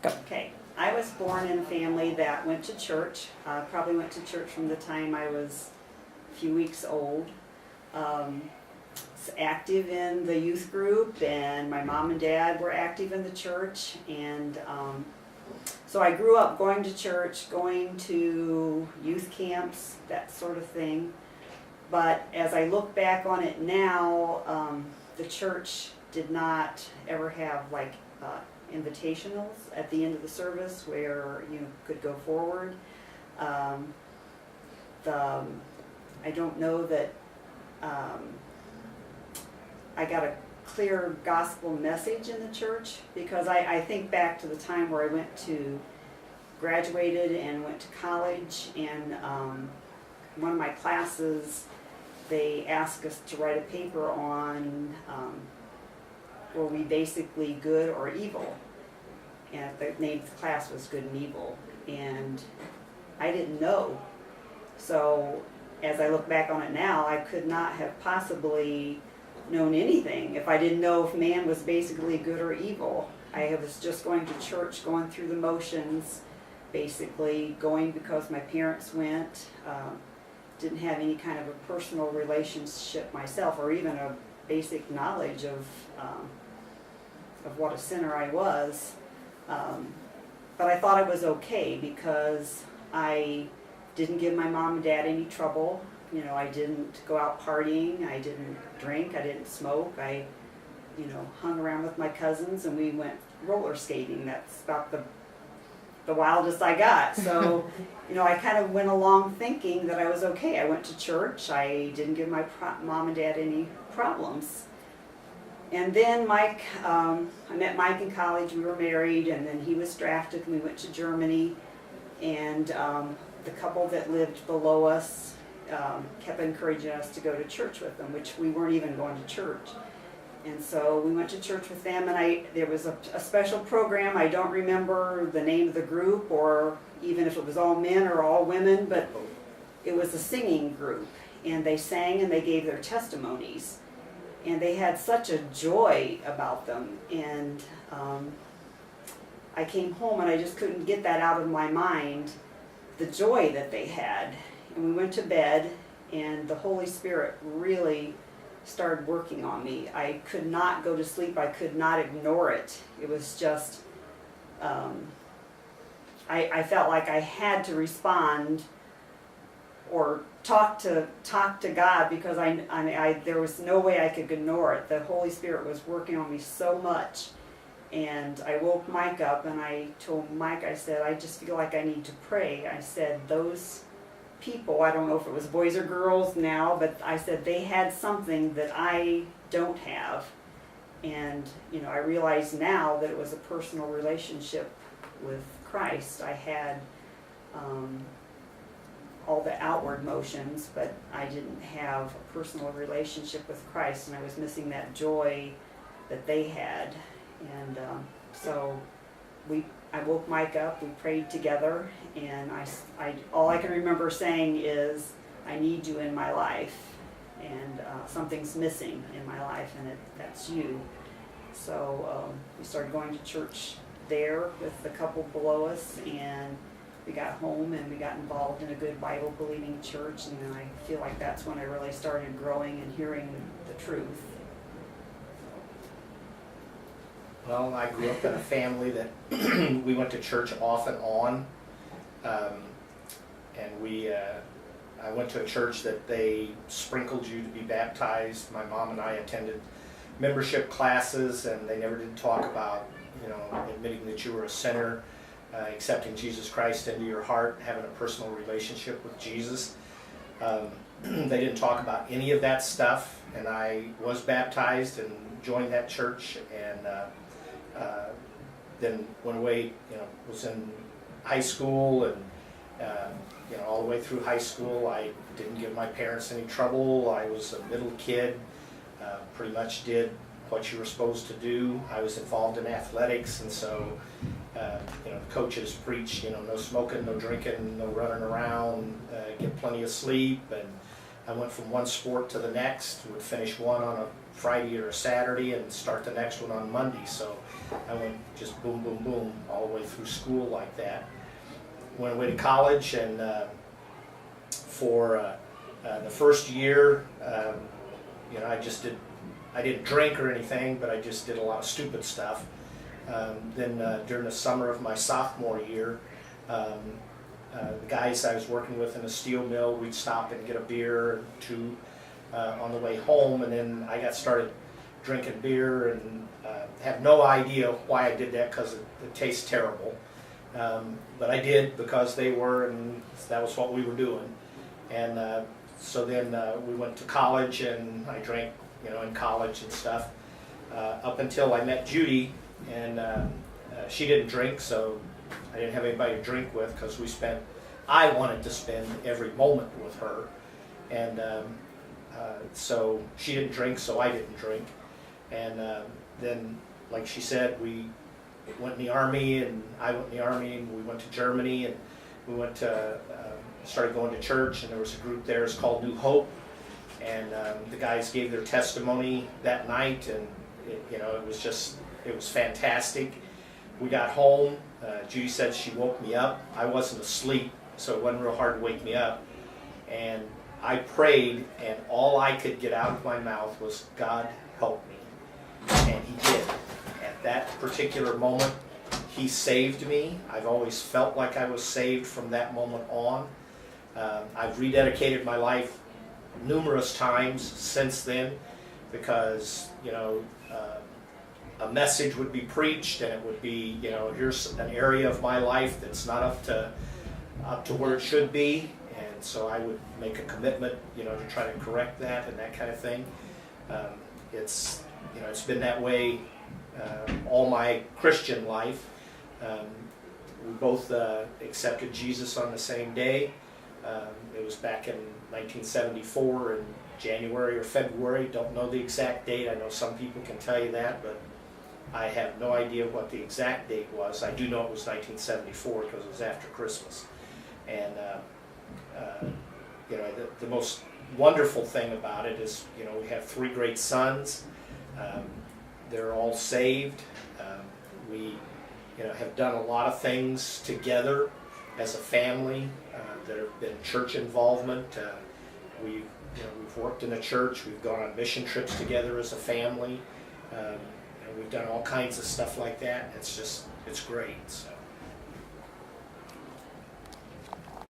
Go. Okay, I was born in a family that went to church. Probably went to church from the time I was a few weeks old. Active in the youth group, and my mom and dad were active in the church, and so I grew up going to church, going to youth camps, that sort of thing. But as I look back on it now, the church did not ever have like invitationals at the end of the service where you could go forward. I don't know that I got a clear gospel message in the church, because I think back to the time where I graduated and went to college, and one of my classes, they asked us to write a paper on were we basically good or evil, and the name of the class was Good and Evil, and I didn't know. So as I look back on it now, I could not have possibly known anything if I didn't know if man was basically good or evil. I was just going to church, going through the motions, basically going because my parents went. Didn't have any kind of a personal relationship myself, or even a basic knowledge of what a sinner I was. But I thought it was okay because I didn't give my mom and dad any trouble. You know, I didn't go out partying, I didn't drink, I didn't smoke. I, hung around with my cousins and we went roller skating. That's about the wildest I got. So, I kind of went along thinking that I was okay. I went to church. I didn't give my mom and dad any problems. And then Mike, I met Mike in college. We were married, and then he was drafted and we went to Germany. And the couple that lived below us kept encouraging us to go to church with them, which we weren't even going to church. And so we went to church with them, and there was a special program. I don't remember the name of the group, or even if it was all men or all women, but it was a singing group, and they sang and they gave their testimonies, and they had such a joy about them. And I came home and I just couldn't get that out of my mind, the joy that they had. And we went to bed, and the Holy Spirit really started working on me. I could not go to sleep. I could not ignore it. It was just, I felt like I had to respond or talk to God, because there was no way I could ignore it. The Holy Spirit was working on me so much. And I woke Mike up, and I told Mike, I said, I just feel like I need to pray. I said, those people, I don't know if it was boys or girls now, but I said they had something that I don't have. And I realize now that it was a personal relationship with Christ. I had all the outward motions, but I didn't have a personal relationship with Christ, and I was missing that joy that they had. And so I woke Mike up, we prayed together, and all I can remember saying is, I need you in my life, and something's missing in my life, and that's you. So we started going to church there with the couple below us, and we got home and we got involved in a good Bible-believing church, and then I feel like that's when I really started growing and hearing the truth. Well, I grew up in a family that we went to church off and on, and I went to a church that they sprinkled you to be baptized. My mom and I attended membership classes, and they never did talk about, admitting that you were a sinner, accepting Jesus Christ into your heart, having a personal relationship with Jesus. They didn't talk about any of that stuff, and I was baptized and joined that church, and then went away, was in high school, and all the way through high school I didn't give my parents any trouble. I was a middle kid, pretty much did what you were supposed to do. I was involved in athletics, and so the coaches preached, no smoking, no drinking, no running around, get plenty of sleep. And I went from one sport to the next, would finish one on a Friday or a Saturday and start the next one on Monday. So I went just boom, boom, boom all the way through school like that. Went away to college, and for the first year, you know, I didn't drink or anything, but I just did a lot of stupid stuff. Then during the summer of my sophomore year, the guys I was working with in a steel mill, we'd stop and get a beer or two on the way home, and then I got started drinking beer and have no idea why I did that, because it tastes terrible. But I did because they were, and that was what we were doing. And so then we went to college, and I drank, you know, in college and stuff, up until I met Judy, and she didn't drink, so I didn't have anybody to drink with, because I wanted to spend every moment with her. And so she didn't drink, so I didn't drink. And then, like she said, we went in the Army, and I went in the Army, and we went to Germany, and we went to, started going to church, and there was a group there, it's called New Hope. And the guys gave their testimony that night, and it was fantastic. We got home. Judy said she woke me up. I wasn't asleep, so it wasn't real hard to wake me up. And I prayed, and all I could get out of my mouth was, "God, help me." And He did. At that particular moment, He saved me. I've always felt like I was saved from that moment on. I've rededicated my life numerous times since then, because, a message would be preached, and it would be, here's an area of my life that's not up to where it should be, and so I would make a commitment, to try to correct that and that kind of thing. It's been that way all my Christian life. We both accepted Jesus on the same day. It was back in 1974 in January or February. Don't know the exact date. I know some people can tell you that, but I have no idea what the exact date was. I do know it was 1974 because it was after Christmas. And the most wonderful thing about it is, we have 3 great sons. They're all saved. We have done a lot of things together as a family. There have been church involvement. We've worked in a church. We've gone on mission trips together as a family. We've done all kinds of stuff like that. It's great. So.